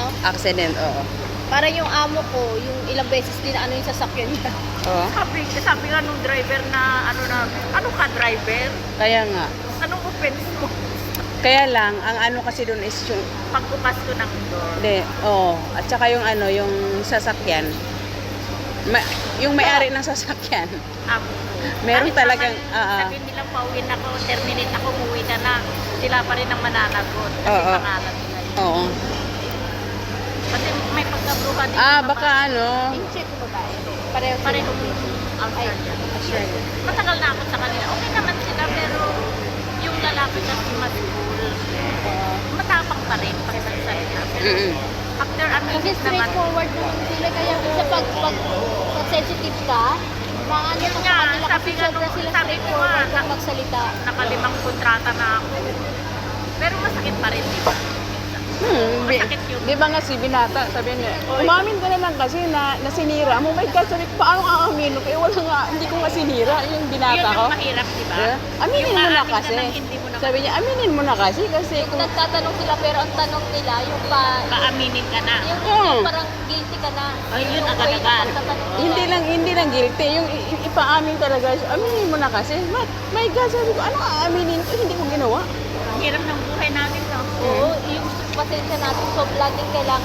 no? Accident, oo. Para yung amo ko, yung ilang beses din ano yung sasakyan niya. Oo. Sabi nga nung driver na ano ka driver? Kaya nga. Anong offense mo? Kaya lang, ang ano kasi doon is yung, Pagbukas ko ng door. hindi, oo. At saka yung ano, yung sasakyan. Yung may-ari ng sasakyan. Meron Kahit talagang, naman sabihin nilang pauwi na ako, terminate ako, umuwi ka na. Sila pa rin ang mananagot. Kasi Oo. pangalan nila yun. Oo. Kasi may pagkabruha din. Baka ano, Yung check mo ba? Pareho Pareho Ay, outside. sure. Matagal na ako sa kanila. Okay naman sila, pero yung lalaki kasi mas cool. Matapang pa rin pag nagsalita. After a Kasi minute naman, straightforward naman sila. Kaya sa pag sensitive ka, maano Yun ka nga, sa kanila kasi sabi nga sobra nung- sila sabi ko straightforward nga, kung magsalita. nakalimang kontrata na ako. Pero masakit pa rin, di ba? Masakit yun. di ba nga si Binata, sabi niya, umamin ka na lang kasi na sinira mo. My God, sabi ko, paano aamin? Kaya wala nga, hindi ko nga sinira yung Yun Binata ko. ang mahirap, di ba? Aminin Yung mo na aamin ka kasi. ng hindi mo na Sabi niya, aminin mo na kasi kung Nagtatanong sila pero ang tanong nila yung paaminin ka na. yung parang guilty ka na. Ay, yun, Yung agad-agad. way na pagtatanong nila. hindi lang guilty, yung ipaamin talaga siya. Aminin mo na kasi. My God, sabi ko, ano aaminin ko? Hindi ko ginawa. Ang hirap ng buhay natin, no? Oo, yung pasensya natin. So, laging kailangan